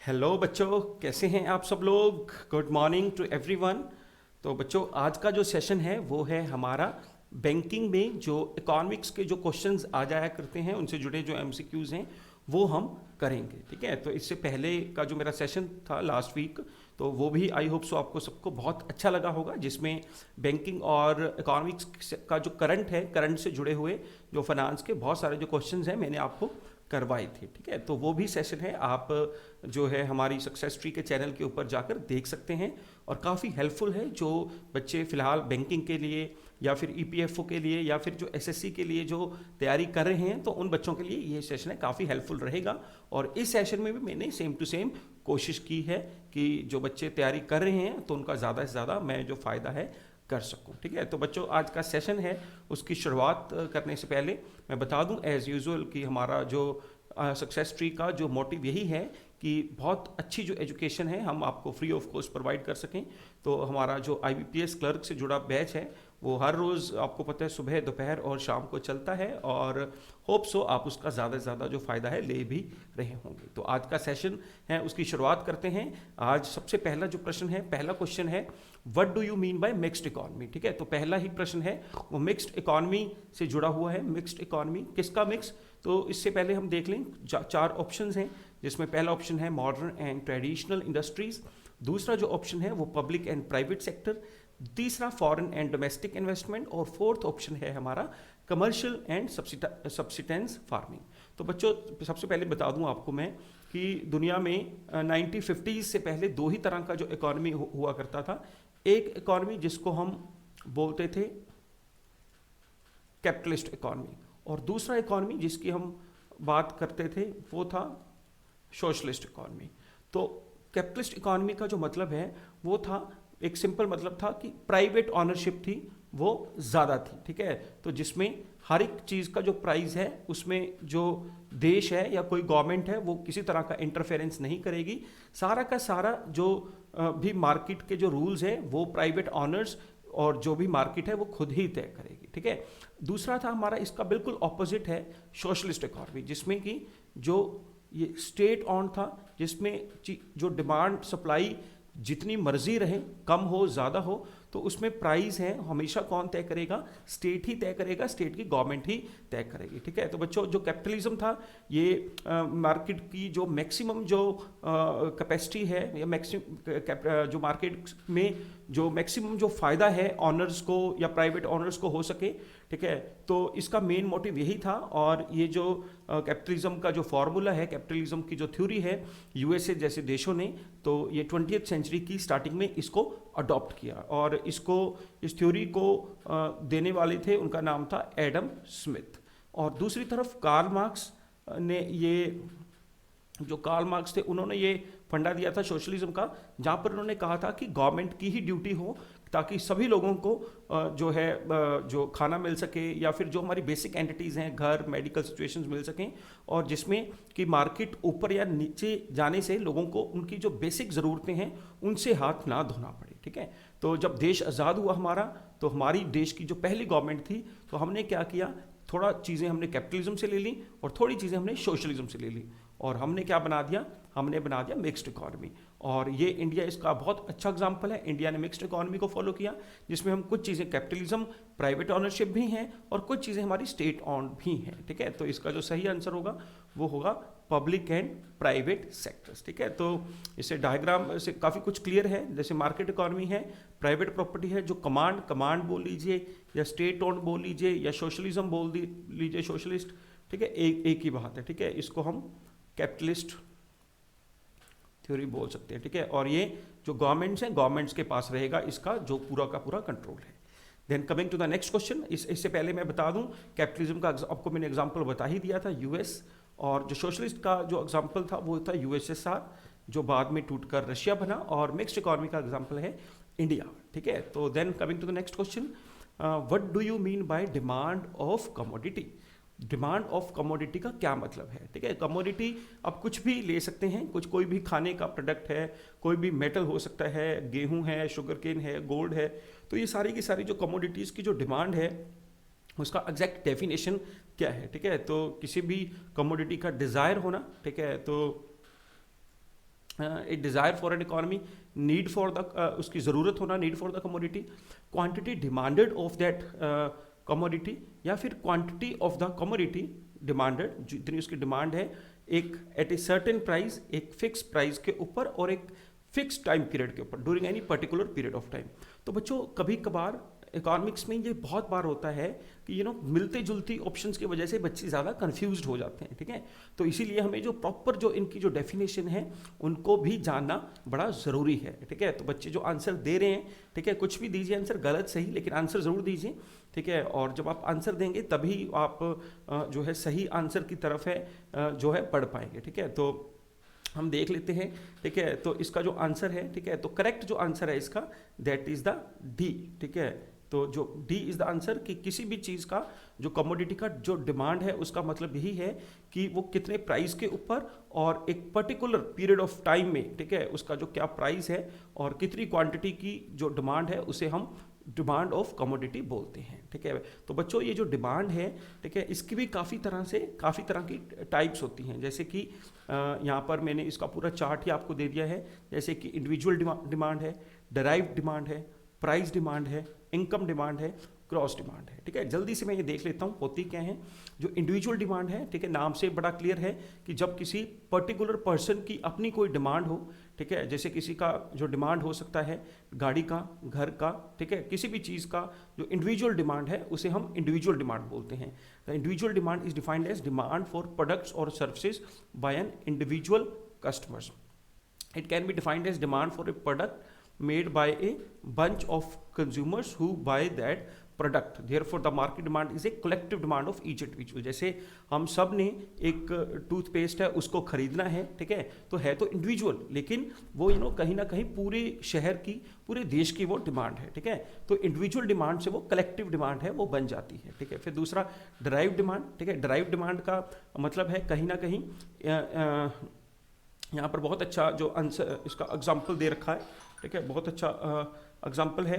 Hello बच्चों, कैसे हैं आप सब लोग। Good morning to everyone. तो बच्चों, आज का जो सेशन है वो है हमारा बैंकिंग में जो इकोनॉमिक्स के जो क्वेश्चंस आ जाया करते हैं उनसे जुड़े जो एमसीक्यूज हैं वो हम करेंगे। ठीक है, तो इससे पहले का जो मेरा सेशन था लास्ट वीक, तो वो भी आई होप सो आपको सबको बहुत अच्छा लगा होगा, जिसमें बैंकिंग और इकोनॉमिक्स का जो करंट है, करंट से जुड़े हुए जो फाइनेंस के बहुत सारे जो क्वेश्चंस हैं मैंने आपको करवाई थी। ठीक है, तो वो भी सेशन है, आप जो है हमारी सक्सेस ट्री के चैनल के ऊपर जाकर देख सकते हैं और काफ़ी हेल्पफुल है जो बच्चे फ़िलहाल बैंकिंग के लिए या फिर ईपीएफओ के लिए या फिर जो एसएससी के लिए जो तैयारी कर रहे हैं, तो उन बच्चों के लिए ये सेशन है काफ़ी हेल्पफुल रहेगा। और इस सेशन में भी मैंने सेम टू सेम कोशिश की है कि जो बच्चे तैयारी कर रहे हैं तो उनका ज़्यादा से ज़्यादा मैं जो फ़ायदा है कर सकूं। ठीक है, तो बच्चों आज का सेशन है उसकी शुरुआत करने से पहले मैं बता दूं एज़ यूजुअल कि हमारा जो सक्सेस ट्री का जो मोटिव यही है कि बहुत अच्छी जो एजुकेशन है हम आपको फ्री ऑफ कॉस्ट प्रोवाइड कर सकें। तो हमारा जो आईबीपीएस क्लर्क से जुड़ा बैच है वो हर रोज़ आपको पता है सुबह दोपहर और शाम को चलता है, और होप सो आप उसका ज़्यादा से ज़्यादा जो फ़ायदा है ले भी रहे होंगे। तो आज का सेशन है उसकी शुरुआत करते हैं। आज सबसे पहला जो प्रश्न है, पहला क्वेश्चन है what do you mean bye mixed economy. ठीक है, तो पहला ही प्रश्न है वो मिक्स्ड इकॉनमी से जुड़ा हुआ है। मिक्स्ड इकॉनमी किसका मिक्स, तो इससे पहले हम देख लें चार ऑप्शंस हैं, जिसमें पहला ऑप्शन है मॉडर्न एंड ट्रेडिशनल इंडस्ट्रीज, दूसरा जो ऑप्शन है वो पब्लिक एंड प्राइवेट सेक्टर, तीसरा फॉरेन एंड डोमेस्टिक इन्वेस्टमेंट, और फोर्थ ऑप्शन है हमारा कमर्शियल एंड सब्सिटेंस फार्मिंग। तो बच्चों सबसे पहले बता दूं आपको मैं कि दुनिया में 1950s से पहले दो ही तरह का जो इकॉनमी हुआ करता था। एक इकॉनमी जिसको हम बोलते थे कैपिटलिस्ट इकॉनमी, और दूसरा इकॉनमी जिसकी हम बात करते थे वो था सोशलिस्ट इकॉनमी। तो कैपिटलिस्ट इकॉनमी का जो मतलब है वो था, एक सिंपल मतलब था कि प्राइवेट ऑनरशिप थी वो ज़्यादा थी। ठीक है, तो जिसमें हर एक चीज़ का जो प्राइस है उसमें जो देश है या कोई गवर्नमेंट है वो किसी तरह का इंटरफेरेंस नहीं करेगी। सारा का सारा जो भी मार्केट के जो रूल्स हैं वो प्राइवेट ऑनर्स और जो भी मार्केट है वो खुद ही तय करेगी। ठीक है, दूसरा था हमारा इसका बिल्कुल ऑपोजिट है सोशलिस्ट इकॉनमी, जिसमें कि जो ये स्टेट ऑन था, जिसमें जो डिमांड सप्लाई जितनी मर्जी रहे, कम हो ज़्यादा हो, तो उसमें प्राइस है हमेशा कौन तय करेगा, स्टेट ही तय करेगा, स्टेट की गवर्नमेंट ही तय करेगी। ठीक है, तो बच्चों जो कैपिटलिज्म था ये मार्केट की जो मैक्सिमम जो कैपेसिटी है या मैक्सिमम जो मार्केट में जो मैक्सिमम जो फ़ायदा है ऑनर्स को या प्राइवेट ऑनर्स को हो सके। ठीक है, तो इसका मेन मोटिव यही था। और ये जो कैपिटलिज्म का जो फॉर्मूला है, कैपिटलिज्म की जो थ्योरी है, यूएसए जैसे देशों ने तो ये 20th सेंचुरी की स्टार्टिंग में इसको अडॉप्ट किया, और इसको इस थ्योरी को देने वाले थे, उनका नाम था एडम स्मिथ। और दूसरी तरफ कार्ल मार्क्स ने ये जो कार्ल मार्क्स थे उन्होंने ये फंडा दिया था सोशलिज्म का, जहाँ पर उन्होंने कहा था कि गवर्नमेंट की ही ड्यूटी हो ताकि सभी लोगों को जो है जो खाना मिल सके, या फिर जो हमारी बेसिक एंटिटीज़ हैं, घर, मेडिकल सिचुएशंस मिल सकें, और जिसमें कि मार्केट ऊपर या नीचे जाने से लोगों को उनकी जो बेसिक ज़रूरतें हैं उनसे हाथ ना धोना पड़े। ठीक है, तो जब देश आज़ाद हुआ हमारा, तो हमारी देश की जो पहली गवर्नमेंट थी, तो हमने क्या किया, थोड़ा चीज़ें हमने कैपिटलिज्म से ले ली और थोड़ी चीज़ें हमने सोशलिज्म से ले ली, और हमने क्या बना दिया, हमने बना दिया मिक्स्ड इकॉनमी। और ये इंडिया इसका बहुत अच्छा एग्जांपल है। इंडिया ने मिक्स्ड इकॉनमी को फॉलो किया, जिसमें हम कुछ चीज़ें कैपिटलिज्म, प्राइवेट ऑनरशिप भी हैं, और कुछ चीज़ें हमारी स्टेट ऑन भी हैं। ठीक है, तो इसका जो सही आंसर होगा वो होगा पब्लिक एंड प्राइवेट सेक्टर्स। ठीक है, तो इससे डायग्राम से काफ़ी कुछ क्लियर है। जैसे मार्केट इकॉनमी है, प्राइवेट प्रॉपर्टी है, जो कमांड बोल लीजिए या स्टेट ऑन बोल लीजिए या सोशलिज्म बोल लीजिए, सोशलिस्ट। ठीक है, एक ही बात है। ठीक है, इसको हम कैपिटलिस्ट थ्योरी बोल सकते हैं। ठीक है, और ये जो गवर्नमेंट्स हैं, गवर्नमेंट्स के पास रहेगा इसका जो पूरा का पूरा कंट्रोल है। Then coming to the next question, इससे पहले मैं बता दूं कैपिटलिज्म का आपको मैंने एग्जांपल बता ही दिया था यूएस, और जो सोशलिस्ट का जो एग्जांपल था वो था यूएसएसआर, जो बाद में टूटकर रशिया बना, और मिक्स्ड इकॉनमी का एग्जांपल है इंडिया। ठीक है, तो then coming to the next question, what do you mean by demand of commodity. Demand of commodity का क्या मतलब है। ठीक है, कमोडिटी आप कुछ भी ले सकते हैं, कोई भी खाने का प्रोडक्ट है, कोई भी मेटल हो सकता है, गेहूं है, शुगर केन है, गोल्ड है, तो ये सारी की सारी जो कमोडिटीज़ की जो डिमांड है उसका एग्जैक्ट डेफिनेशन क्या है। ठीक है, तो किसी भी कमोडिटी का डिज़ायर होना, ठीक है, तो a desire for an economy, need for the, उसकी ज़रूरत होना, need for the commodity, quantity demanded of that commodity, या फिर quantity of the commodity demanded, जितनी उसकी डिमांड है एक एट ए सर्टेन प्राइस, एक फिक्स प्राइस के ऊपर और एक फिक्स टाइम पीरियड के ऊपर, during any particular period of time. तो बच्चों कभी कभार इकोनॉमिक्स में ये बहुत बार होता है कि मिलते जुलती ऑप्शंस की वजह से बच्चे ज़्यादा कंफ्यूज्ड हो जाते हैं, ठीक है। तो इसीलिए हमें जो प्रॉपर जो इनकी जो डेफिनेशन है उनको भी जानना बड़ा ज़रूरी है, ठीक है। तो बच्चे जो आंसर दे रहे हैं, ठीक है, कुछ भी दीजिए आंसर, गलत सही, लेकिन आंसर ज़रूर दीजिए, ठीक है। और जब आप आंसर देंगे तभी आप जो है सही आंसर की तरफ है जो है बढ़ पाएंगे, ठीक है। तो हम देख लेते हैं, ठीक है। तो इसका जो आंसर है, ठीक है, तो करेक्ट जो आंसर है इसका दैट इज द डी, ठीक है। तो जो डी इज द आंसर कि किसी भी चीज़ का जो कमोडिटी का जो डिमांड है उसका मतलब यही है कि वो कितने प्राइस के ऊपर और एक पर्टिकुलर पीरियड ऑफ टाइम में, ठीक है, उसका जो क्या प्राइस है और कितनी क्वांटिटी की जो डिमांड है उसे हम डिमांड ऑफ कमोडिटी बोलते हैं, ठीक है। तो बच्चों ये जो डिमांड है, ठीक है, इसकी भी काफ़ी तरह की टाइप्स होती हैं। जैसे कि यहाँ पर मैंने इसका पूरा चार्ट ही आपको दे दिया है। जैसे कि इंडिविजुअल डिमांड है, डराइव्ड डिमांड है, प्राइस डिमांड है, इनकम डिमांड है, क्रॉस डिमांड है, ठीक है। जल्दी से मैं ये देख लेता हूँ होती क्या है। जो इंडिविजुअल डिमांड है, ठीक है, नाम से बड़ा क्लियर है कि जब किसी पर्टिकुलर पर्सन की अपनी कोई डिमांड हो, ठीक है, जैसे किसी का जो डिमांड हो सकता है गाड़ी का, घर का, ठीक है, किसी भी चीज़ का जो इंडिविजुअल डिमांड है उसे हम इंडिविजुअल डिमांड बोलते हैं। The individual demand is defined as demand for products और services by an individual customers. It can be defined as demand for a product made by a bunch of consumers who buy that product. Therefore the market demand is a collective demand of each individual. जैसे हम सब ने एक toothpaste है उसको खरीदना है, ठीक है, तो है तो इंडिविजुअल, लेकिन वो कहीं ना कहीं पूरे शहर की, पूरे देश की वो डिमांड है, ठीक है। तो इंडिविजुअल डिमांड से वो कलेक्टिव डिमांड है वो बन जाती है, ठीक है। फिर दूसरा डराइव डिमांड, ठीक है। डराइव डिमांड का मतलब है कहीं ना कहीं यहाँ पर बहुत अच्छा जो आंसर इसका एग्जाम्पल दे रखा है, ठीक है, बहुत अच्छा एग्जाम्पल है।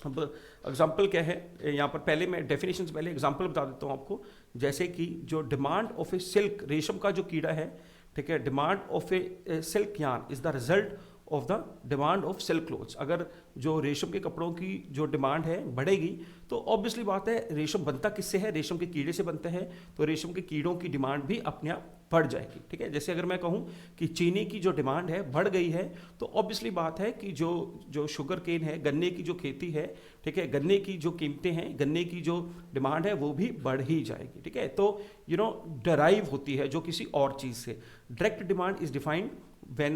अब एग्जाम्पल क्या है यहाँ पर, पहले मैं डेफिनेशन से पहले एग्जाम्पल बता देता हूँ आपको। जैसे कि जो डिमांड ऑफ ए सिल्क, रेशम का जो कीड़ा है, ठीक है, demand of A silk yarn is the result of the demand of silk clothes. अगर जो रेशम के कपड़ों की जो डिमांड है बढ़ेगी तो ऑब्वियसली बात है रेशम बनता किससे है, रेशम के कीड़े से बनता है, तो रेशम के कीड़ों की डिमांड भी अपने आप बढ़ जाएगी, ठीक है। जैसे अगर मैं कहूँ कि चीनी की जो डिमांड है बढ़ गई है तो ऑब्वियसली बात है कि जो शुगर केन है, गन्ने की जो खेती है, ठीक है, गन्ने की जो कीमतें हैं, गन्ने की जो डिमांड है वो भी बढ़ ही जाएगी, ठीक है। तो डराइव होती है जो किसी और चीज़ से। Direct demand is defined when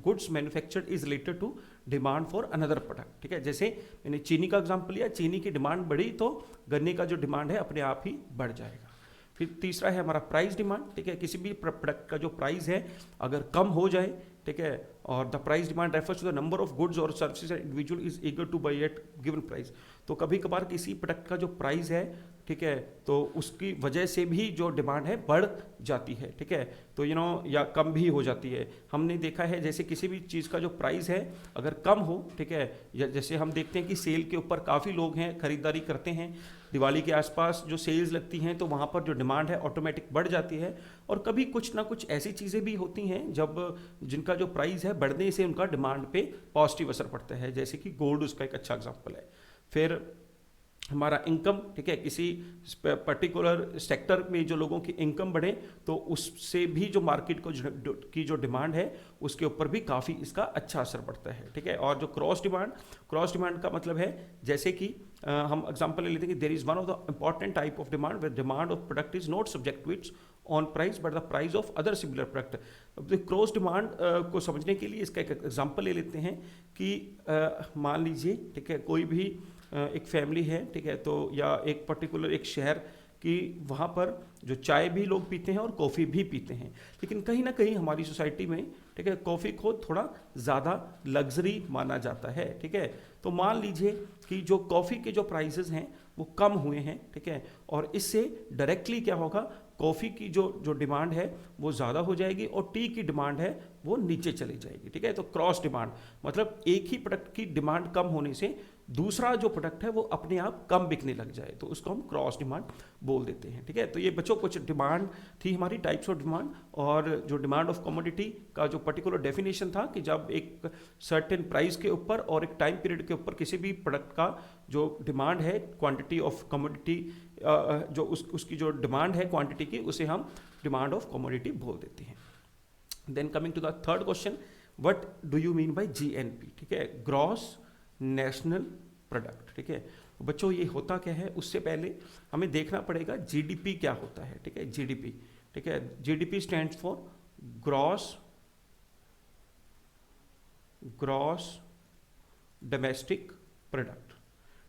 goods manufactured is related to demand for another product, ठीक है। जैसे मैंने चीनी का एग्जांपल लिया, चीनी की डिमांड बढ़ी तो गन्ने का जो डिमांड है अपने आप ही बढ़ जाएगा। फिर तीसरा है हमारा प्राइस डिमांड, ठीक है, किसी भी प्रोडक्ट का जो प्राइस है अगर कम हो जाए, ठीक है, और the price demand refers to the number of goods और services individual is eager to buy at given price. तो कभी कभार किसी प्रोडक्ट का जो प्राइस है, ठीक है, तो उसकी वजह से भी जो डिमांड है बढ़ जाती है, ठीक है, तो या कम भी हो जाती है। हमने देखा है जैसे किसी भी चीज़ का जो प्राइस है अगर कम हो, ठीक है, या जैसे हम देखते हैं कि सेल के ऊपर काफ़ी लोग हैं खरीदारी करते हैं, दिवाली के आसपास जो सेल्स लगती हैं तो वहाँ पर जो डिमांड है ऑटोमेटिक बढ़ जाती है। और कभी कुछ ना कुछ ऐसी चीज़ें भी होती हैं जब जिनका जो प्राइस है बढ़ने से उनका डिमांड पे पॉजिटिव असर पड़ता है, जैसे कि गोल्ड उसका एक अच्छा एग्जांपल है। फिर हमारा इनकम, ठीक है, किसी पर्टिकुलर सेक्टर में जो लोगों की इनकम बढ़े तो उससे भी जो मार्केट को की जो डिमांड है उसके ऊपर भी काफ़ी इसका अच्छा असर पड़ता है, ठीक है। और जो क्रॉस डिमांड का मतलब है जैसे कि हम एग्जांपल ले लेते हैं कि there is one of the important type of demand where demand of product is not subject to its on price but the price of other similar product. अब क्रॉस डिमांड को समझने के लिए इसका एक एग्जांपल ले लेते हैं कि मान लीजिए, ठीक है, कोई भी एक फैमिली है, ठीक है, तो या एक पर्टिकुलर एक शहर कि वहाँ पर जो चाय भी लोग पीते हैं और कॉफ़ी भी पीते हैं, लेकिन कहीं ना कहीं हमारी सोसाइटी में, ठीक है, कॉफ़ी को थोड़ा ज़्यादा लग्जरी माना जाता है, ठीक है। तो मान लीजिए कि जो कॉफ़ी के जो प्राइसेस हैं वो कम हुए हैं, ठीक है, और इससे डायरेक्टली क्या होगा, कॉफ़ी की जो डिमांड है वो ज़्यादा हो जाएगी और टी की डिमांड है वो नीचे चली जाएगी, ठीक है। तो क्रॉस डिमांड मतलब एक ही प्रोडक्ट की डिमांड कम होने से दूसरा जो प्रोडक्ट है वो अपने आप कम बिकने लग जाए, तो उसको हम क्रॉस डिमांड बोल देते हैं। ठीक है, तो ये बच्चों कुछ डिमांड थी हमारी, टाइप्स ऑफ डिमांड, और जो डिमांड ऑफ कमोडिटी का जो पर्टिकुलर डेफिनेशन था कि जब एक सर्टेन प्राइस के ऊपर और एक टाइम पीरियड के ऊपर किसी भी प्रोडक्ट का जो डिमांड है, क्वांटिटी ऑफ कमोडिटी, जो उसकी जो डिमांड है क्वांटिटी की, उसे हम डिमांड ऑफ कमोडिटी बोल देते हैं। Then coming to the third question, what do you mean by GNP? ठीक है, ग्रॉस नेशनल प्रोडक्ट। ठीक है, तो बच्चों ये होता क्या है, उससे पहले हमें देखना पड़ेगा जीडीपी क्या होता है। ठीक है, जीडीपी, ठीक है, GDP stands for gross domestic product.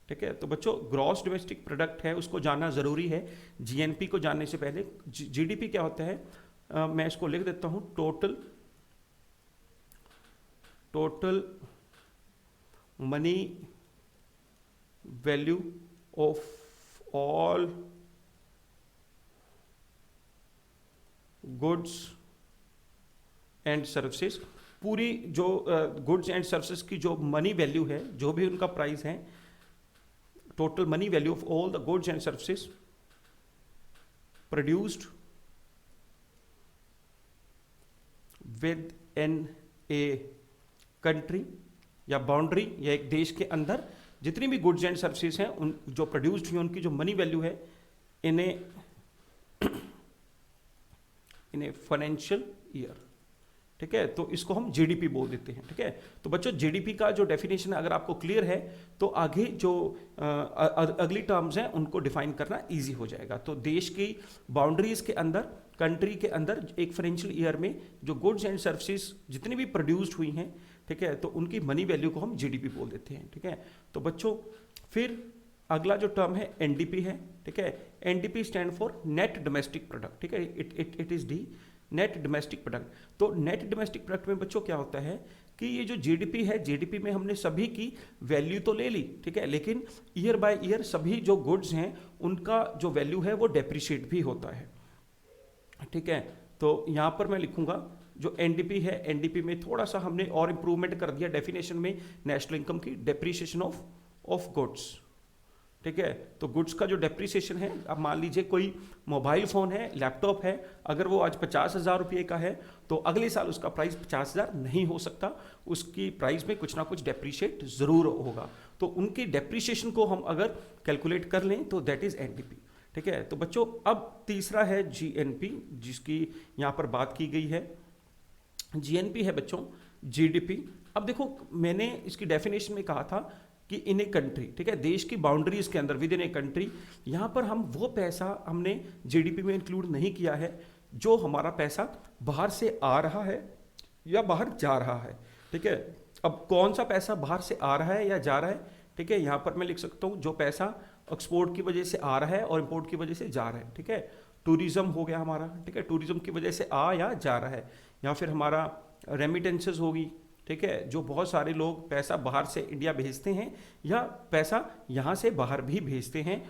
ठीक है, तो बच्चों ग्रॉस डोमेस्टिक प्रोडक्ट है, उसको जानना जरूरी है। जीएनपी को जानने से पहले जीडीपी क्या होता है, मैं इसको लिख देता हूं, total money value of all goods and services. पूरी जो गुड्स एंड सर्विसेज की जो मनी वैल्यू है, जो भी उनका प्राइस है, total money value of all the goods and services produced with in a country या बाउंड्री या एक देश के अंदर, जितनी भी गुड्स एंड सर्विसेज हैं उन जो प्रोड्यूस्ड हुई, उनकी जो मनी वैल्यू है इन ए फाइनेंशियल ईयर। ठीक है, तो इसको हम जीडीपी बोल देते हैं। ठीक है, तो बच्चों जीडीपी का जो डेफिनेशन अगर आपको क्लियर है तो आगे जो अगली टर्म्स हैं उनको डिफाइन करना इजी हो जाएगा। तो देश की बाउंड्रीज के अंदर, कंट्री के अंदर एक फाइनेंशियल ईयर में जो गुड्स एंड सर्विसेज जितनी भी प्रोड्यूस्ड हुई हैं, ठीक है, तो उनकी मनी वैल्यू को हम जीडीपी बोल देते हैं। ठीक है, तो बच्चों फिर अगला जो टर्म है एनडीपी है। ठीक है, NDP stand for net domestic product. ठीक है, it is D, net domestic product. तो नेट डोमेस्टिक प्रोडक्ट में बच्चों क्या होता है कि ये जो जीडीपी है, जीडीपी में हमने सभी की वैल्यू तो ले ली, ठीक है, लेकिन ईयर बाय ईयर सभी जो गुड्स हैं उनका जो वैल्यू है वो डेप्रिशिएट भी होता है। ठीक है, तो यहाँ पर मैं लिखूंगा जो एनडीपी है, एनडीपी में थोड़ा सा हमने और इंप्रूवमेंट कर दिया डेफिनेशन में नेशनल इनकम की, डेप्रिसिएशन ऑफ गुड्स। ठीक है, तो गुड्स का जो डेप्रिसिएशन है, अब मान लीजिए कोई मोबाइल फोन है, लैपटॉप है, अगर वो आज 50,000 रुपये का है तो अगले साल उसका प्राइस 50,000 नहीं हो सकता, उसकी प्राइस में कुछ ना कुछ डेप्रिशिएट जरूर होगा। तो उनके डेप्रिसिएशन को हम अगर कैलकुलेट कर लें तो दैट इज एनडीपी। ठीक है, तो बच्चों अब तीसरा है जीएनपी, जिसकी यहाँ पर बात की गई है। जीएनपी है बच्चों जीडीपी। अब देखो मैंने इसकी डेफिनेशन में कहा था कि इन ए कंट्री, ठीक है, देश की बाउंड्रीज के अंदर, विद इन ए कंट्री, यहाँ पर हम वो पैसा हमने जीडीपी में इंक्लूड नहीं किया है जो हमारा पैसा बाहर से आ रहा है या बाहर जा रहा है। ठीक है, अब कौन सा पैसा बाहर से आ रहा है या जा रहा है, ठीक है, यहाँ पर मैं लिख सकता हूँ जो पैसा एक्सपोर्ट की वजह से आ रहा है और इंपोर्ट की वजह से जा रहा है। ठीक है, टूरिज्म हो गया हमारा, ठीक है, टूरिज्म की वजह से आ या जा रहा है, या फिर हमारा रेमिटेंसेस होगी। ठीक है, जो बहुत सारे लोग पैसा बाहर से इंडिया भेजते हैं या पैसा यहाँ से बाहर भी भेजते हैं,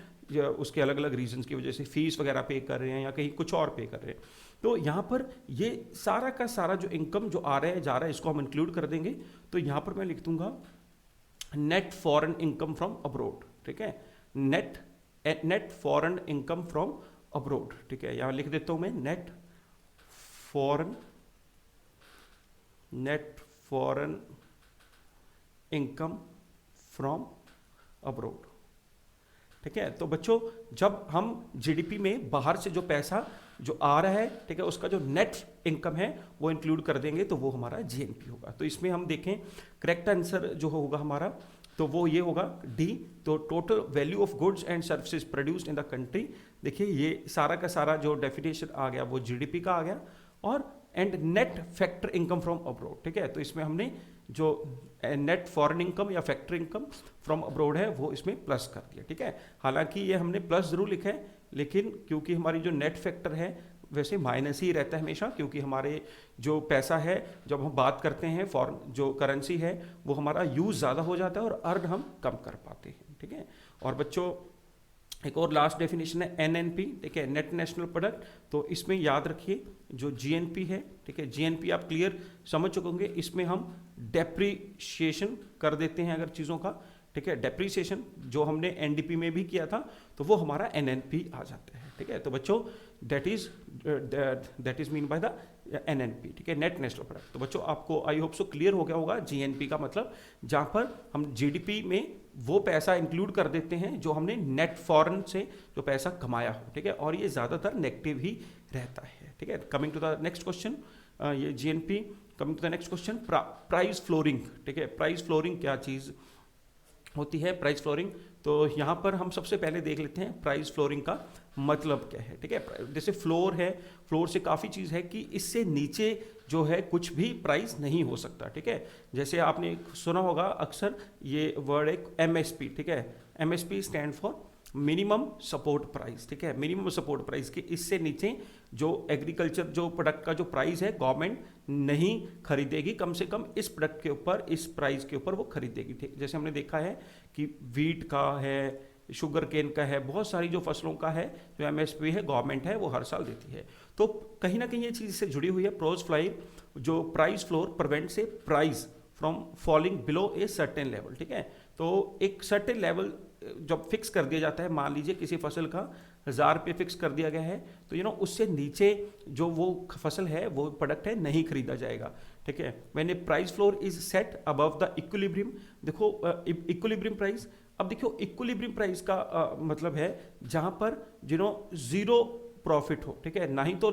उसके अलग अलग रीजंस की वजह से, फीस वगैरह पे कर रहे हैं या कहीं कुछ और पे कर रहे हैं। तो यहाँ पर ये सारा का सारा जो इनकम जो आ रहा है जा रहा है, इसको हम इंक्लूड कर देंगे। तो यहाँ पर मैं लिख दूंगा net foreign income from abroad. ठीक है, net foreign income from abroad. ठीक है, यहाँ लिख देता हूँ मैं net foreign income from abroad. ठीक है, तो बच्चों जब हम जीडीपी में बाहर से जो पैसा जो आ रहा है, ठीक है, उसका जो नेट इनकम है वो इंक्लूड कर देंगे तो वो हमारा जीएनपी होगा। तो इसमें हम देखें करेक्ट आंसर जो होगा हमारा, तो वो ये होगा डी। तो total value of goods and services produced in the country. देखिए ये सारा का सारा जो डेफिनेशन आ गया वो जीडीपी का आ गया, और and net factor income from abroad. ठीक है, तो इसमें हमने जो नेट फॉरेन इनकम या फैक्टर इनकम फ्रॉम अब्रोड है वो इसमें प्लस कर दिया। ठीक है, हालांकि ये हमने प्लस जरूर लिखा है, लेकिन क्योंकि हमारी जो नेट फैक्टर है वैसे माइनस ही रहता है हमेशा, क्योंकि हमारे जो पैसा है जब हम बात करते हैं फॉरेन जो करेंसी है वो हमारा यूज ज़्यादा हो जाता है और अर्न हम कम कर पाते हैं। ठीक है, और बच्चों एक और लास्ट डेफिनेशन है एनएनपी। ठीक है, नेट नेशनल प्रोडक्ट। तो इसमें याद रखिए जो जीएनपी है, ठीक है, जीएनपी आप क्लियर समझ चुके होंगे, इसमें हम डेप्रिशिएशन कर देते हैं अगर चीज़ों का, ठीक है। डेप्रीसिएशन जो हमने एनडीपी में भी किया था तो वो हमारा एनएनपी आ जाता है, ठीक है। तो बच्चों that is mean by the NNP, ठीक है, नेट नेशनल प्रोडक्ट। तो बच्चों आपको आई होप सो क्लियर हो गया होगा जीएनपी का मतलब, जहाँ पर हम जीडीपी में वो पैसा इंक्लूड कर देते हैं जो हमने नेट फॉरेन से जो पैसा कमाया हो, ठीक है, और ये ज़्यादातर नेगेटिव ही रहता है, ठीक है। Coming to the next question, ये GNP. Coming to the next question, price flooring, ठीक है। प्राइस फ्लोरिंग क्या चीज़ होती है? प्राइस फ्लोरिंग, तो यहाँ पर हम सबसे पहले देख लेते हैं प्राइस फ्लोरिंग का मतलब क्या है, ठीक है। जैसे फ्लोर है, फ्लोर से काफ़ी चीज़ है कि इससे नीचे जो है कुछ भी प्राइस नहीं हो सकता, ठीक है। जैसे आपने सुना होगा अक्सर ये वर्ड एक एमएसपी, ठीक है। MSP stand for minimum support price, ठीक है। मिनिमम सपोर्ट प्राइस के इससे नीचे जो एग्रीकल्चर जो प्रोडक्ट का जो प्राइस है गवर्नमेंट नहीं खरीदेगी, कम से कम इस प्रोडक्ट के ऊपर, इस प्राइस के ऊपर वो खरीदेगी, ठीक। जैसे हमने देखा है कि वीट का है, शुगर केन का है, बहुत सारी जो फसलों का है जो एमएसपी है गवर्नमेंट है वो हर साल देती है। तो कहीं ना कहीं ये चीज़ से जुड़ी हुई है। प्रोज फ्लाइव जो प्राइस फ्लोर प्रिवेंट से price from falling below a certain level, ठीक है। तो एक सर्टेन लेवल जब फिक्स कर दिया जाता है, मान लीजिए किसी फसल का 1000 रुपये फिक्स कर दिया गया है, तो उससे नीचे जो वो फसल है, वो प्रोडक्ट है, नहीं खरीदा जाएगा, ठीक है। When A price floor is set above the equilibrium, देखो इक्विलिब्रियम प्राइस, अब देखो इक्विलिब्रियम प्राइस का मतलब है जहां पर जीरो प्रॉफिट हो, ठीक है, ना ही तो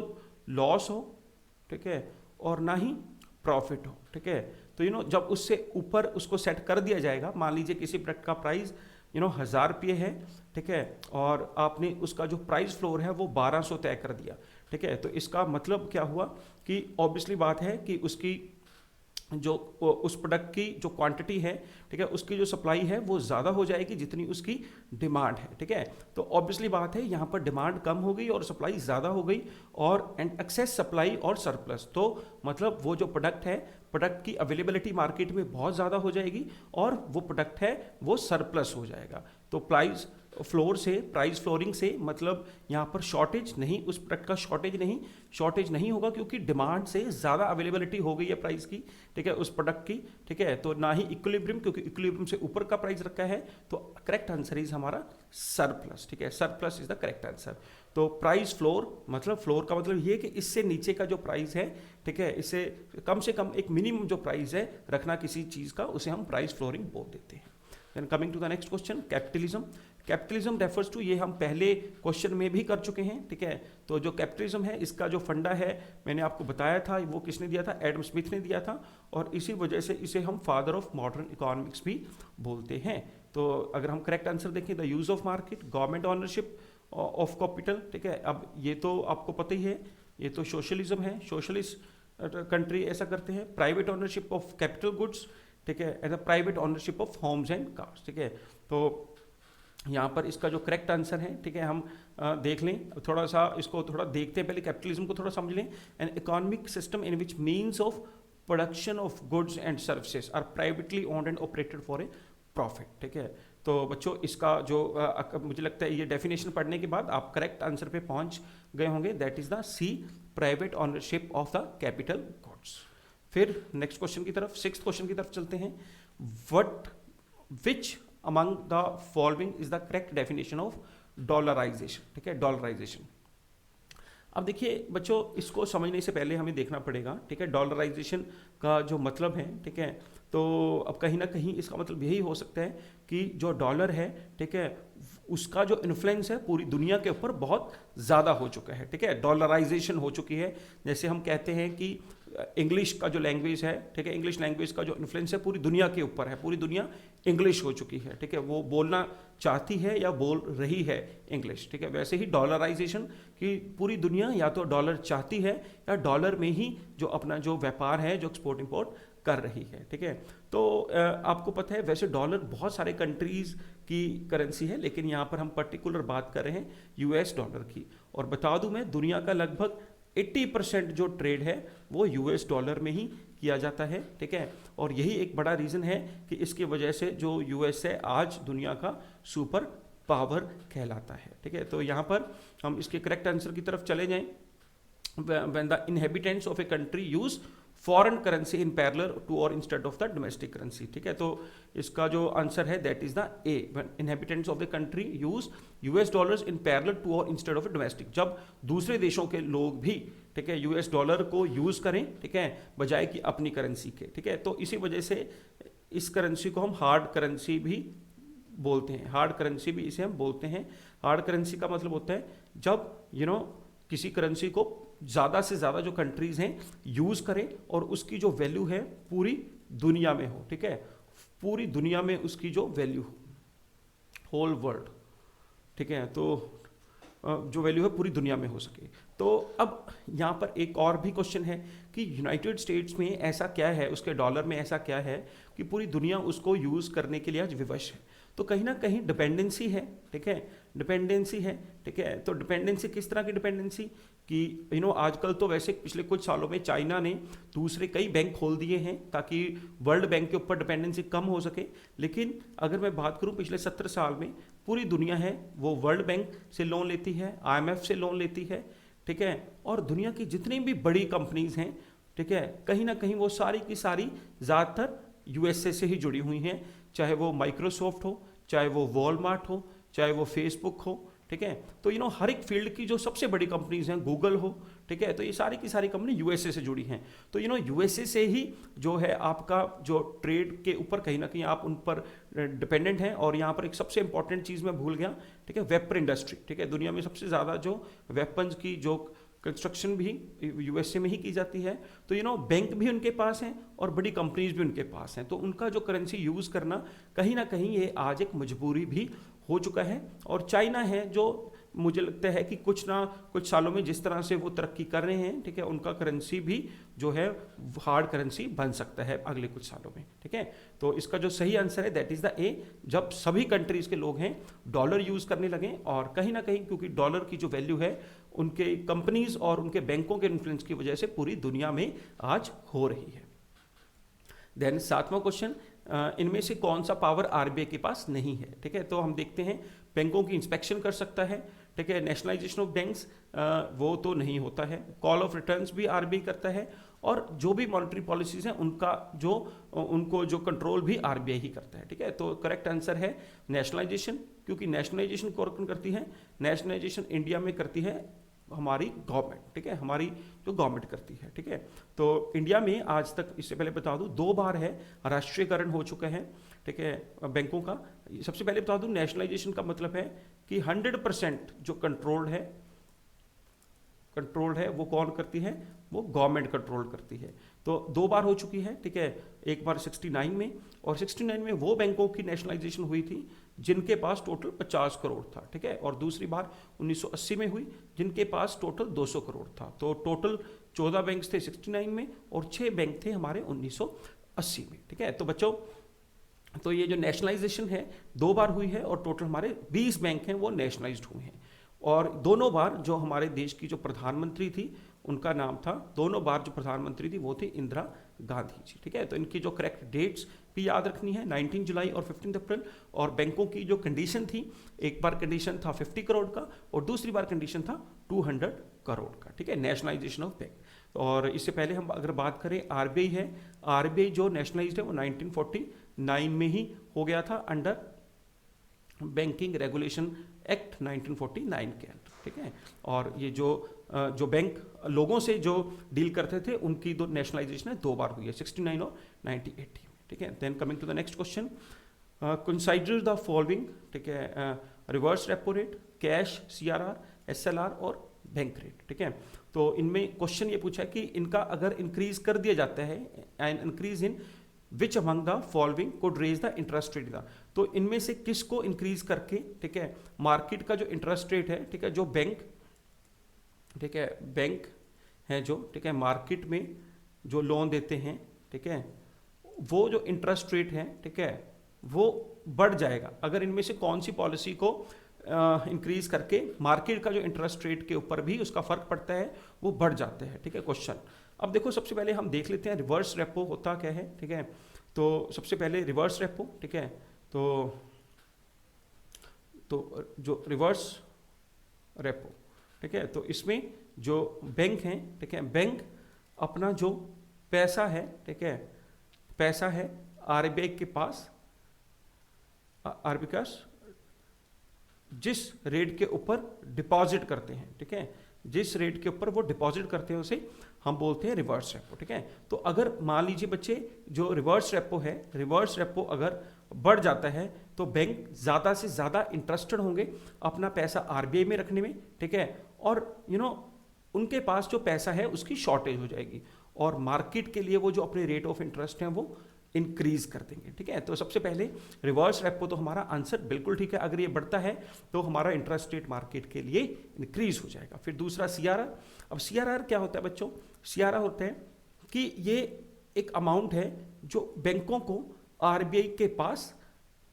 लॉस हो, ठीक है, और ना ही प्रॉफिट हो, ठीक है। तो जब उससे ऊपर उसको सेट कर दिया जाएगा, मान लीजिए किसी प्रोडक्ट का प्राइस 1000 रुपये है, ठीक है, और आपने उसका जो प्राइस फ्लोर है वो 1200 तय कर दिया, ठीक है। तो इसका मतलब क्या हुआ कि ऑब्वियसली बात है कि उसकी जो उस प्रोडक्ट की जो क्वांटिटी है, ठीक है, उसकी जो सप्लाई है वो ज़्यादा हो जाएगी जितनी उसकी डिमांड है, ठीक है। तो ऑब्वियसली बात है यहाँ पर डिमांड कम हो गई और सप्लाई ज़्यादा हो गई, और एंड एक्सेस सप्लाई और सरप्लस, तो मतलब वो जो प्रोडक्ट है, प्रोडक्ट की अवेलेबिलिटी मार्केट में बहुत ज़्यादा हो जाएगी और वो प्रोडक्ट है वो सरप्लस हो जाएगा। तो प्राइस फ्लोर से, प्राइस फ्लोरिंग से मतलब यहाँ पर शॉर्टेज नहीं, उस प्रोडक्ट का शॉर्टेज नहीं होगा क्योंकि डिमांड से ज़्यादा अवेलेबिलिटी हो गई है प्राइस की, ठीक है, उस प्रोडक्ट की, ठीक है। तो ना ही इक्विलिब्रियम, क्योंकि इक्विलिब्रियम से ऊपर का प्राइस रखा है, तो करेक्ट आंसर इज हमारा सरप्लस, ठीक है। Surplus is the correct answer. तो प्राइस फ्लोर मतलब, फ्लोर का मतलब ये कि इससे नीचे का जो प्राइस है, ठीक है, इससे कम से कम एक मिनिमम जो प्राइस है रखना किसी चीज़ का, उसे हम प्राइस फ्लोरिंग बोल देते हैं। Then coming to the next question, capitalism. Capitalism refers to, ये हम पहले क्वेश्चन में भी कर चुके हैं, ठीक है। तो जो कैपिटलिज्म है इसका जो फंडा है मैंने आपको बताया था, वो किसने दिया था? एडम स्मिथ ने दिया था, और इसी वजह से इसे हम फादर ऑफ मॉडर्न इकोनॉमिक्स भी बोलते हैं। तो अगर हम करेक्ट आंसर देखें, the use of market, government ownership of capital, ठीक है। अब ये तो आपको पता ही है, ये तो सोशलिज्म है, सोशलिस्ट कंट्री ऐसा करते हैं। Private ownership of capital goods, ठीक है, and the private ownership of homes and cars, ठीक है। तो यहाँ पर इसका जो करेक्ट आंसर है, ठीक है, हम देख लें, थोड़ा सा इसको थोड़ा देखते हैं, पहले कैपिटलिज्म को थोड़ा समझ लें। An economic system in which means of production of goods and services are privately owned and operated for a profit, ठीक है। तो बच्चों इसका जो मुझे लगता है ये डेफिनेशन पढ़ने के बाद आप करेक्ट आंसर पे पहुंच गए होंगे, that is the C, private ownership of the capital goods. फिर नेक्स्ट क्वेश्चन की तरफ, 6th क्वेश्चन की तरफ चलते हैं। विच among the following is the correct definition of dollarization, ठीक है, डॉलराइजेशन। अब देखिए बच्चों, इसको समझने से पहले हमें देखना पड़ेगा, ठीक है, डॉलराइजेशन का जो मतलब है, ठीक है। तो अब कहीं ना कहीं इसका मतलब यही हो सकता है कि जो डॉलर है, ठीक है, उसका जो इन्फ्लुएंस है पूरी दुनिया के ऊपर बहुत ज़्यादा हो चुका है, ठीक है, डॉलराइजेशन हो चुकी है। जैसे हम कहते हैं कि इंग्लिश का जो लैंग्वेज है, ठीक है, इंग्लिश लैंग्वेज का जो इन्फ्लुएंस है पूरी दुनिया के ऊपर है, पूरी दुनिया इंग्लिश हो चुकी है, ठीक है, वो बोलना चाहती है या बोल रही है इंग्लिश, ठीक है। वैसे ही डॉलराइजेशन की पूरी दुनिया या तो डॉलर चाहती है या डॉलर में ही जो अपना जो व्यापार है, जो एक्सपोर्ट इंपोर्ट कर रही है, ठीक है। तो आपको पता है वैसे डॉलर बहुत सारे कंट्रीज़ की करेंसी है, लेकिन यहाँ पर हम पर्टिकुलर बात कर रहे हैं यूएस डॉलर की। और बता दूं मैं, दुनिया का लगभग 80% जो ट्रेड है वो यूएस डॉलर में ही किया जाता है, ठीक है। और यही एक बड़ा रीज़न है कि इसकी वजह से जो यूएस है आज दुनिया का सुपर पावर कहलाता है, ठीक है। तो यहाँ पर हम इसके करेक्ट आंसर की तरफ चले जाएं। When the inhabitants of a country use foreign currency in parallel to और instead of the domestic currency, ठीक है। तो इसका जो आंसर है that is the A, when inhabitants of the country use US dollars in parallel to और instead of domestic, जब दूसरे देशों के लोग भी, ठीक है, यूएस डॉलर को यूज करें, ठीक है, बजाय कि अपनी करेंसी के, ठीक है। तो इसी वजह से इस करेंसी को हम हार्ड करेंसी भी बोलते हैं, हार्ड करेंसी भी इसे हम बोलते हैं। हार्ड करेंसी का मतलब होता है जब किसी करेंसी को ज़्यादा से ज़्यादा जो कंट्रीज हैं यूज़ करें और उसकी जो वैल्यू है पूरी दुनिया में हो, ठीक है, पूरी दुनिया में उसकी जो वैल्यू हो, होल वर्ल्ड, ठीक है, तो जो वैल्यू है पूरी दुनिया में हो सके। तो अब यहाँ पर एक और भी क्वेश्चन है कि यूनाइटेड स्टेट्स में ऐसा क्या है, उसके डॉलर में ऐसा क्या है कि पूरी दुनिया उसको यूज़ करने के लिए आज विवश है। तो कहीं ना कहीं डिपेंडेंसी है, ठीक है, डिपेंडेंसी है, ठीक है। तो डिपेंडेंसी किस तरह की डिपेंडेंसी कि आजकल तो वैसे पिछले कुछ सालों में चाइना ने दूसरे कई बैंक खोल दिए हैं ताकि वर्ल्ड बैंक के ऊपर डिपेंडेंसी कम हो सके। लेकिन अगर मैं बात करूं पिछले 17 साल में पूरी दुनिया है वो वर्ल्ड बैंक से लोन लेती है, IMF से लोन लेती है, ठीक है। और दुनिया की जितनी भी बड़ी कंपनीज हैं, ठीक है, कहीं ना कहीं वो सारी की सारी ज़्यादातर USA से ही जुड़ी हुई हैं, चाहे वो माइक्रोसॉफ्ट हो, चाहे वो वॉलमार्ट हो, चाहे वो फेसबुक हो, ठीक है। तो हर एक फील्ड की जो सबसे बड़ी कंपनीज हैं, गूगल हो, ठीक है, तो ये सारी की सारी कंपनी USA से जुड़ी हैं। तो USA से ही जो है आपका जो ट्रेड के ऊपर कहीं ना कहीं आप उन पर डिपेंडेंट हैं। और यहाँ पर एक सबसे इंपॉर्टेंट चीज़ मैं भूल गया, ठीक है, वेपन इंडस्ट्री, ठीक है, दुनिया में सबसे ज़्यादा जो वेपन्स की जो कंस्ट्रक्शन भी USA में ही की जाती है। तो बैंक भी उनके पास हैं और बड़ी कंपनीज भी उनके पास हैं। तो उनका जो करेंसी यूज़ करना कहीं ना कहीं ये आज एक मजबूरी भी हो चुका है। और चाइना है जो मुझे लगता है कि कुछ ना कुछ सालों में जिस तरह से वो तरक्की कर रहे हैं, ठीक है, उनका करेंसी भी जो है हार्ड करेंसी बन सकता है अगले कुछ सालों में, ठीक है। तो इसका जो सही आंसर है दैट इज़ द ए, जब सभी कंट्रीज के लोग हैं डॉलर यूज़ करने लगे। और कहीं ना कहीं क्योंकि डॉलर की जो वैल्यू है उनके कंपनीज और उनके बैंकों के इन्फ्लुएंस की वजह से पूरी दुनिया में आज हो रही है। देन 7वां क्वेश्चन, इनमें से कौन सा पावर RBI के पास नहीं है, ठीक है। तो हम देखते हैं बैंकों की इंस्पेक्शन कर सकता है, ठीक है, नेशनलाइजेशन ऑफ बैंक्स वो तो नहीं होता है, कॉल ऑफ रिटर्न्स भी RBI करता है, और जो भी मॉनेटरी पॉलिसीज हैं उनका उनको जो कंट्रोल भी RBI ही करता है, ठीक है। तो करेक्ट आंसर है नेशनलाइजेशन, क्योंकि नेशनलाइजेशन कौन करती है, नेशनलाइजेशन इंडिया में करती है हमारी गवर्नमेंट, ठीक है, हमारी जो गवर्नमेंट करती है, ठीक है। तो इंडिया में आज तक, इससे पहले बता दूं, 2 बार है राष्ट्रीयकरण हो चुका है, ठीक है, बैंकों का। सबसे पहले बता दूं नेशनलाइजेशन का मतलब है कि 100% जो कंट्रोल्ड है वो कौन करती है, वो गवर्नमेंट कंट्रोल करती है। तो 2 बार हो चुकी है, ठीक है, एक बार 69 में, और 69 में वो बैंकों की नेशनलाइजेशन हुई थी जिनके पास टोटल 50 करोड़ था, ठीक है, और दूसरी बार 1980 में हुई जिनके पास टोटल 200 करोड़ था। तो टोटल 14 बैंक थे 69 में और 6 बैंक थे हमारे 1980 में, ठीक है। तो बच्चों, तो ये जो नेशनलाइजेशन है 2 बार हुई है और टोटल हमारे 20 बैंक हैं वो नेशनलाइज्ड हुए हैं। और दोनों बार जो हमारे देश की जो प्रधानमंत्री थी उनका नाम था, दोनों बार जो प्रधानमंत्री थी वो थी इंदिरा गांधी जी, ठीक है। तो इनकी जो करेक्ट डेट्स भी याद रखनी है, 19 जुलाई और 15 अप्रैल। और बैंकों की जो कंडीशन थी, एक बार कंडीशन था 50 करोड़ का और दूसरी बार कंडीशन था 200 करोड़ का, ठीक है, नेशनलाइजेशन ऑफ बैंक। और इससे पहले हम अगर बात करें RBI है, RBI जो नेशनलाइज्ड है वो 1949 में ही हो गया था अंडर बैंकिंग रेगुलेशन एक्ट 1949 के अंदर, ठीक है। और ये जो बैंक लोगों से जो डील करते थे उनकी दो नेशनलाइजेशन है 2 बार हुई है, 69 और 1980 में, ठीक है। Then coming to the next question, consider the following, ठीक है, reverse repo rate, cash CRR, SLR और बैंक रेट, ठीक है। तो इनमें क्वेश्चन ये पूछा है कि इनका अगर इंक्रीज कर दिया जाता है, and increase in which among the following could raise the interest rate, तो इनमें से किसको इंक्रीज करके, ठीक है, मार्केट का जो इंटरेस्ट रेट है, ठीक है, जो बैंक, ठीक है, बैंक है जो, ठीक है, मार्केट में जो लोन देते हैं, ठीक है, वो जो इंटरेस्ट रेट है, ठीक है, वो बढ़ जाएगा अगर इनमें से कौन सी पॉलिसी को इंक्रीज करके मार्केट का जो इंटरेस्ट रेट के ऊपर भी उसका फर्क पड़ता है, वो बढ़ जाते हैं, ठीक है। क्वेश्चन अब देखो, सबसे पहले हम देख लेते हैं रिवर्स रेपो होता क्या है, ठीक है। तो सबसे पहले रिवर्स रेपो, ठीक है, तो जो रिवर्स रेपो, ठीक है, तो इसमें जो बैंक हैं, ठीक है, बैंक अपना जो पैसा है, ठीक है, पैसा है आरबीआई के पास, आरबीआई जिस रेट के ऊपर डिपॉजिट करते हैं, ठीक है, जिस रेट के ऊपर वो डिपॉजिट करते हैं उसे हम बोलते हैं रिवर्स रेपो, ठीक है। तो अगर मान लीजिए बच्चे जो रिवर्स रेपो है, रिवर्स रेपो अगर बढ़ जाता है तो बैंक ज़्यादा से ज़्यादा इंटरेस्टेड होंगे अपना पैसा आरबीआई में रखने में, ठीक है, और उनके पास जो पैसा है उसकी शॉर्टेज हो जाएगी और मार्केट के लिए वो जो अपने रेट ऑफ इंटरेस्ट हैं वो इंक्रीज कर देंगे, ठीक है। तो सबसे पहले रिवर्स रेपो तो हमारा आंसर बिल्कुल ठीक है, अगर ये बढ़ता है तो हमारा इंटरेस्ट रेट मार्केट के लिए इंक्रीज हो जाएगा। फिर दूसरा सीआरआर। अब सीआरआर क्या होता है बच्चों? सीआरआर होता है कि ये एक अमाउंट है जो बैंकों को आरबीआई के पास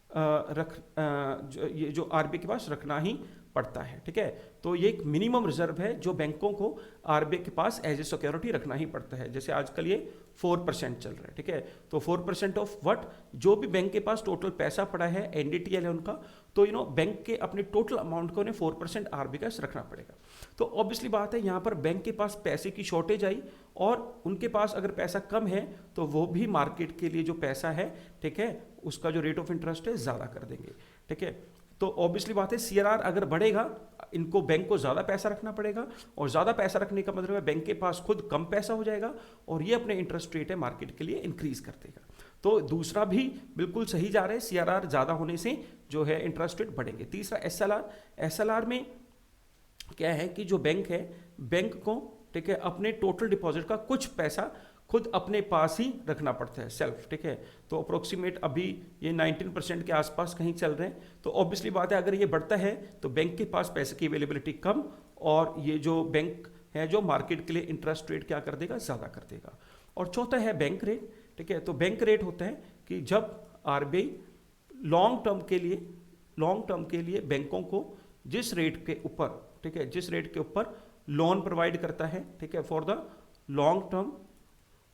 ये जो आरबीआई के पास रखना ही पड़ता है, ठीक है। तो ये एक मिनिमम रिजर्व है जो बैंकों को आरबीआई के पास एज ए सिक्योरिटी रखना ही पड़ता है। जैसे आजकल ये 4% चल रहा है, ठीक है। तो 4% ऑफ व्हाट, जो भी बैंक के पास टोटल पैसा पड़ा है, एनडीटीएल है उनका, तो बैंक के अपने टोटल अमाउंट को उन्हें 4% आरबीआई का रखना पड़ेगा। तो ऑब्वियसली बात है यहाँ पर बैंक के पास पैसे की शॉर्टेज आई और उनके पास अगर पैसा कम है तो वो भी मार्केट के लिए जो पैसा है, ठीक है, उसका जो रेट ऑफ इंटरेस्ट है ज़्यादा कर देंगे, ठीक है। तो ऑब्वियसली बात है सीआरआर अगर बढ़ेगा, इनको बैंक को ज़्यादा पैसा रखना पड़ेगा और ज़्यादा पैसा रखने का मतलब है बैंक के पास खुद कम पैसा हो जाएगा और ये अपने इंटरेस्ट रेट है मार्केट के लिए इंक्रीज कर देगा। तो दूसरा भी बिल्कुल सही जा रहा है, सीआरआर ज़्यादा होने से जो है इंटरेस्ट रेट बढ़ेंगे। तीसरा एसएलआर। एसएलआर में क्या है कि जो बैंक है, बैंक को, ठीक है, अपने टोटल डिपॉजिट का कुछ पैसा खुद अपने पास ही रखना पड़ता है, सेल्फ, ठीक है। तो अप्रोक्सीमेट अभी ये 19% के आसपास कहीं चल रहे हैं। तो ऑब्वियसली बात है अगर ये बढ़ता है तो बैंक के पास पैसे की अवेलेबिलिटी कम और ये जो बैंक है जो मार्केट के लिए इंटरेस्ट रेट क्या कर देगा, ज़्यादा कर देगा। और चौथा है बैंक रेट, ठीक है। तो बैंक रेट होता है कि जब आरबीआई लॉन्ग टर्म के लिए बैंकों को जिस रेट के ऊपर, ठीक है, जिस रेट के ऊपर लोन प्रोवाइड करता है, ठीक है, for the long term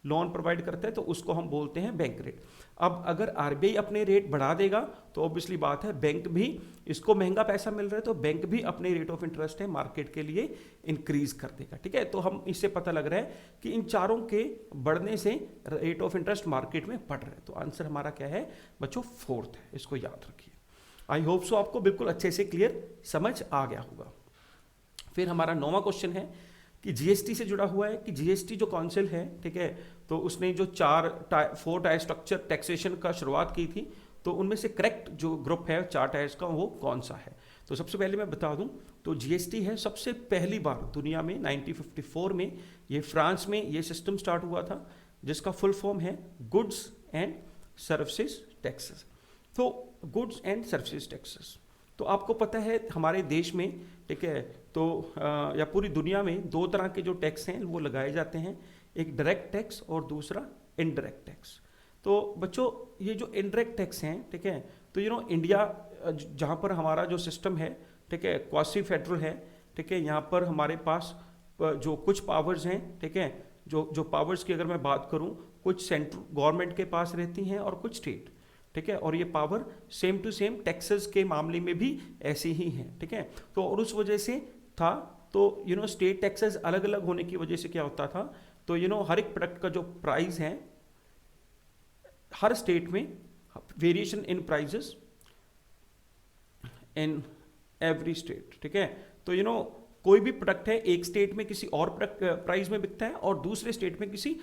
loan provide करता है तो उसको हम बोलते हैं बैंक रेट। अब अगर आरबीआई अपने रेट बढ़ा देगा तो ऑब्वियसली बात है बैंक भी, इसको महंगा पैसा मिल रहा है तो बैंक भी अपने रेट ऑफ इंटरेस्ट है मार्केट के लिए इंक्रीज कर देगा, ठीक है। तो हम इससे पता लग रहा है कि इन चारों के बढ़ने से रेट ऑफ इंटरेस्ट मार्केट में बढ़ रहा है। तो आंसर हमारा क्या है बच्चों? 4th है, इसको याद रखिए। आई होप सो आपको बिल्कुल अच्छे से क्लियर समझ आ गया होगा। फिर हमारा 9वां क्वेश्चन है कि जीएसटी से जुड़ा हुआ है कि जीएसटी जो काउंसिल है, ठीक है, तो उसने जो 4 टायर स्ट्रक्चर टैक्सेशन का शुरुआत की थी, तो उनमें से करेक्ट जो ग्रुप है 4 टायर्स का वो कौन सा है? तो सबसे पहले मैं बता दूं तो जीएसटी है सबसे पहली बार दुनिया में 1954 में ये फ्रांस में ये सिस्टम स्टार्ट हुआ था जिसका फुल फॉर्म है गुड्स एंड सर्विसेज टैक्सेस। तो गुड्स एंड सर्विसेज टैक्सेस, तो आपको पता है हमारे देश में, ठीक है, तो या पूरी दुनिया में 2 तरह के जो टैक्स हैं वो लगाए जाते हैं, एक डायरेक्ट टैक्स और दूसरा इनडायरेक्ट टैक्स। तो बच्चों ये जो इनडायरेक्ट टैक्स हैं, ठीक है, तो इंडिया जहाँ पर हमारा जो सिस्टम है, ठीक है, क्वासी फेडरल है, ठीक है, यहाँ पर हमारे पास जो कुछ पावर्स हैं, ठीक है, जो पावर्स की अगर मैं बात करूँ, कुछ सेंट्रल गवर्नमेंट के पास रहती हैं और कुछ स्टेट, ठीक है, और ये power same to same taxes के मामले में भी ऐसी ही हैं, ठीक है। तो और उस वजह से था, तो स्टेट टैक्सेस अलग अलग होने की वजह से क्या होता था, तो हर एक प्रोडक्ट का जो प्राइस है हर स्टेट में variation in prices in every state, ठीक है। तो कोई भी प्रोडक्ट है एक स्टेट में किसी और प्रोडक्ट प्राइस में बिकता है और दूसरे स्टेट में किसी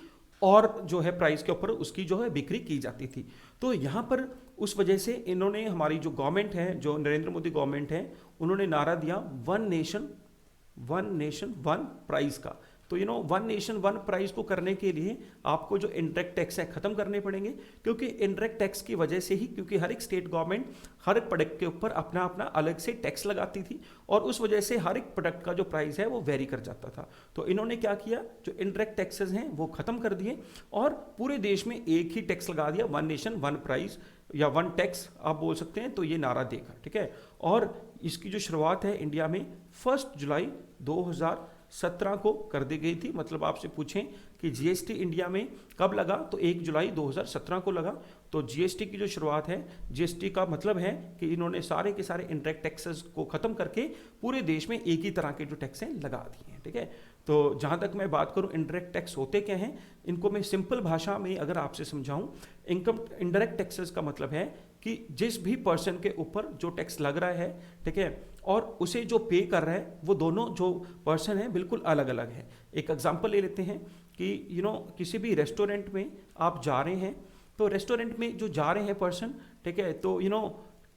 और जो है प्राइस के ऊपर उसकी जो है बिक्री की जाती थी। तो यहाँ पर उस वजह से इन्होंने, हमारी जो गवर्नमेंट है, जो नरेंद्र मोदी गवर्नमेंट है, उन्होंने नारा दिया वन नेशन वन प्राइस का। तो 1 नेशन 1 प्राइस को करने के लिए आपको जो इनडायरेक्ट टैक्स है खत्म करने पड़ेंगे, क्योंकि इनडायरेक्ट टैक्स की वजह से ही, क्योंकि हर एक स्टेट गवर्नमेंट हर एक प्रोडक्ट के ऊपर अपना अपना अलग से टैक्स लगाती थी और उस वजह से हर एक प्रोडक्ट का जो प्राइस है वो वेरी कर जाता था। तो इन्होंने क्या किया, जो इनडायरेक्ट टैक्सेस हैं वो खत्म कर दिए और पूरे देश में एक ही टैक्स लगा दिया, 1 नेशन 1 प्राइस या 1 टैक्स आप बोल सकते हैं। तो ये नारा देकर, ठीक है, और इसकी जो शुरुआत है इंडिया में 1 जुलाई 2017 को कर दी गई थी। मतलब आपसे पूछें कि जीएसटी इंडिया में कब लगा, तो 1 जुलाई 2017 को लगा। तो जीएसटी की जो शुरुआत है, जीएसटी का मतलब है कि इन्होंने सारे के सारे इनडायरेक्ट टैक्सेस को खत्म करके पूरे देश में एक ही तरह के जो टैक्स हैं लगा दिए हैं, ठीक है। तो जहाँ तक मैं बात करूँ इनडायरेक्ट टैक्स होते क्या हैं, इनको मैं सिंपल भाषा में अगर आपसे समझाऊं, इनकम इनडायरेक्ट टैक्सेस का मतलब है कि जिस भी पर्सन के ऊपर जो टैक्स लग रहा है, ठीक है, और उसे जो पे कर रहा है, वो दोनों जो पर्सन है बिल्कुल अलग अलग है। एक एग्जांपल ले लेते हैं कि किसी भी रेस्टोरेंट में आप जा रहे हैं, तो रेस्टोरेंट में जो जा रहे हैं पर्सन, ठीक है, तो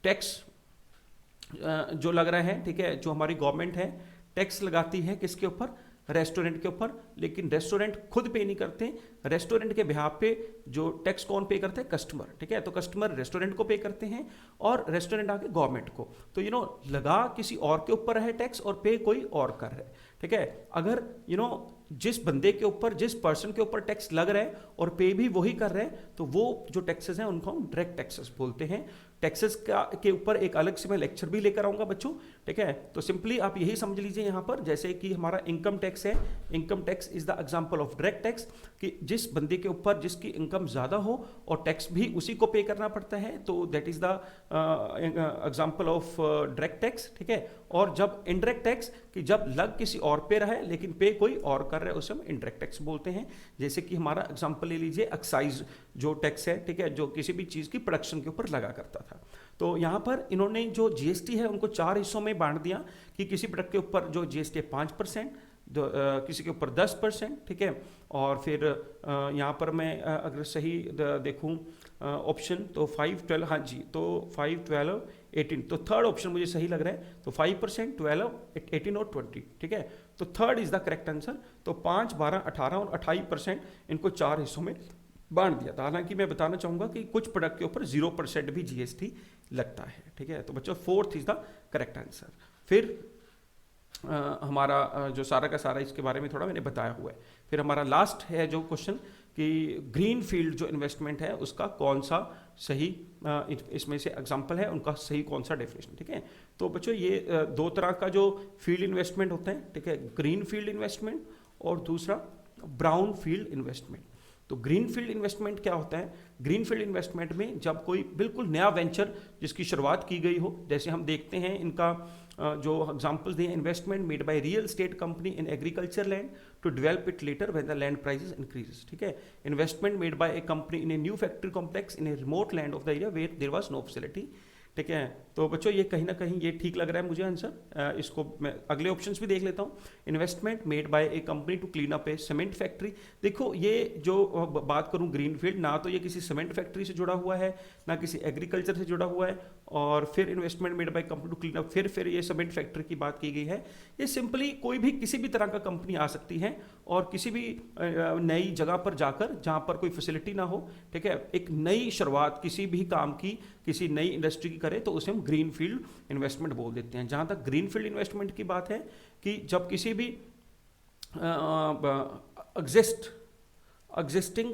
टैक्स जो लग रहा है, ठीक है, जो हमारी गवर्नमेंट है टैक्स लगाती है किसके ऊपर, रेस्टोरेंट के ऊपर, लेकिन रेस्टोरेंट खुद पे नहीं करते, रेस्टोरेंट के बिहाफ पे जो टैक्स कौन पे करते हैं, कस्टमर, ठीक है, तो कस्टमर रेस्टोरेंट को पे करते हैं और रेस्टोरेंट आके गवर्नमेंट को। तो लगा किसी और के ऊपर है टैक्स और पे कोई और कर रहा है, ठीक है। अगर जिस बंदे के ऊपर, जिस पर्सन के ऊपर टैक्स लग रहा है और पे भी वही कर रहे हैं, तो वो जो टैक्सेस हैं उनको हम डायरेक्ट टैक्सेस बोलते हैं। टैक्सेस के ऊपर एक अलग से मैं लेक्चर भी लेकर आऊंगा बच्चों, ठीक है। तो सिंपली आप यही समझ लीजिए यहाँ पर, जैसे कि हमारा इनकम टैक्स है, income tax is the example of direct tax, कि जिस बंदे के ऊपर जिसकी इनकम ज़्यादा हो और टैक्स भी उसी को पे करना पड़ता है, तो that is the example of direct tax, ठीक है। और जब इनडायरेक्ट टैक्स, कि जब लग किसी और पे रहा है लेकिन पे कोई और कर रहा है, उसे हम इनडायरेक्ट टैक्स बोलते हैं। जैसे कि हमारा एग्जांपल ले लीजिए एक्साइज जो टैक्स है, ठीक है, जो किसी भी चीज़ की प्रोडक्शन के ऊपर लगा करता था। तो यहाँ पर इन्होंने जो जीएसटी है उनको 4 हिस्सों में बांट दिया, कि किसी प्रोडक्ट के ऊपर जो जीएसटी है 5%, किसी के ऊपर 10%, ठीक है। और फिर यहाँ पर मैं अगर सही देखूँ ऑप्शन, तो 5, 12, हाँ जी, तो 5, 12, 18, तो थर्ड ऑप्शन मुझे सही लग रहा है, तो 5%, 12, 18 और 20, ठीक है। तो third is the correct answer. तो 5, 12, 18 और 28% इनको 4 हिस्सों में बांट दिया था। हालांकि मैं बताना चाहूँगा कि कुछ प्रोडक्ट के ऊपर 0% भी जीएसटी लगता है, ठीक है। तो बच्चों fourth is the correct answer. फिर हमारा जो सारा का सारा इसके बारे में थोड़ा मैंने बताया हुआ है। फिर हमारा लास्ट है जो क्वेश्चन, कि ग्रीन फील्ड जो इन्वेस्टमेंट है उसका कौन सा सही इसमें से एग्जांपल है, उनका सही कौन सा डेफिनेशन, ठीक है। तो बच्चों ये 2 तरह का जो फील्ड इन्वेस्टमेंट होता है, ठीक है, ग्रीन फील्ड इन्वेस्टमेंट और दूसरा ब्राउन फील्ड इन्वेस्टमेंट। तो ग्रीन फील्ड इन्वेस्टमेंट क्या होता है, ग्रीन फील्ड इन्वेस्टमेंट में जब कोई बिल्कुल नया वेंचर जिसकी शुरुआत की गई हो, जैसे हम देखते हैं इनका जो एग्जांपल्स दिए, investment made by real estate company in agriculture land to develop it later when the land prices increases, ठीक है। Investment made by a company in a new factory complex in a remote land of the area where there was no facility, ठीक है। तो बच्चों ये कहीं ना कहीं ये ठीक लग रहा है मुझे आंसर। इसको मैं अगले ऑप्शंस भी देख लेता हूँ। Investment made by a company to clean up a cement factory. देखो ये जो बात करूँ ग्रीन फील्ड, ना तो ये किसी सीमेंट फैक्ट्री से जुड़ा हुआ है, ना किसी एग्रीकल्चर से जुड़ा हुआ है, और फिर investment made by company to clean up, फिर ये सीमेंट फैक्ट्री की बात की गई है। ये सिंपली कोई भी किसी भी तरह का कंपनी आ सकती है और किसी भी नई जगह पर जाकर, जहाँ पर कोई फैसिलिटी ना हो, ठीक है, एक नई शुरुआत किसी भी काम की, किसी नई इंडस्ट्री की करे, तो उसे हम ग्रीन फील्ड इन्वेस्टमेंट बोल देते हैं। जहाँ तक ग्रीन फील्ड इन्वेस्टमेंट की बात है, कि जब किसी भी एग्जिस्टिंग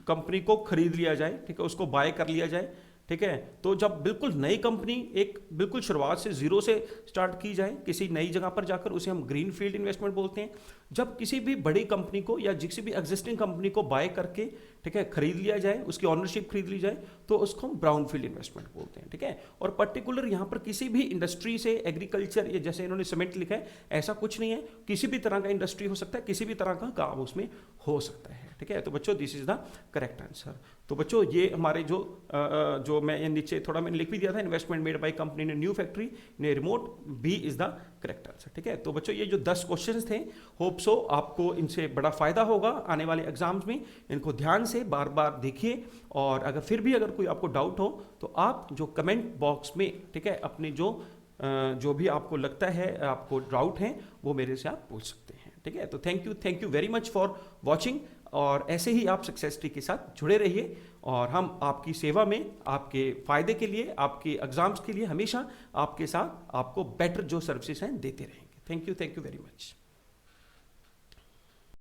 कंपनी को खरीद लिया जाए, ठीक है, उसको बाय कर लिया जाए, ठीक है। तो जब बिल्कुल नई कंपनी, एक बिल्कुल शुरुआत से जीरो से स्टार्ट की जाए किसी नई जगह पर जाकर, उसे हम ग्रीन फील्ड इन्वेस्टमेंट बोलते हैं। जब किसी भी बड़ी कंपनी को या किसी भी एग्जिस्टिंग कंपनी को बाय करके, ठीक है, खरीद लिया जाए, उसकी ऑनरशिप खरीद ली जाए, तो उसको हम ब्राउन फील्ड इन्वेस्टमेंट बोलते हैं, ठीक है। और पर्टिकुलर यहाँ पर किसी भी इंडस्ट्री से, एग्रीकल्चर, या जैसे इन्होंने सीमेंट लिखा है, ऐसा कुछ नहीं है, किसी भी तरह का इंडस्ट्री हो सकता है, किसी भी तरह का काम उसमें हो सकता है, ठीक है। तो बच्चों this is the correct answer. तो बच्चों ये हमारे जो मैं नीचे थोड़ा मैंने लिख भी दिया था, investment made by company in new factory in a remote, B is the correct answer, ठीक है। तो बच्चों ये जो 10 क्वेश्चंस थे, होप सो आपको इनसे बड़ा फायदा होगा आने वाले एग्जाम्स में। इनको ध्यान से बार बार देखिए, और अगर कोई आपको डाउट हो, तो आप जो कमेंट बॉक्स में, ठीक है, अपने जो भी आपको लगता है, आपको डाउट है, वो मेरे से आप पूछ सकते हैं, ठीक है। तो thank you very much for watching, और ऐसे ही आप सक्सेस ट्री के साथ जुड़े रहिए, और हम आपकी सेवा में, आपके फायदे के लिए, आपके एग्जाम्स के लिए हमेशा आपके साथ आपको बेटर जो सर्विसेज हैं देते रहेंगे। Thank you very much.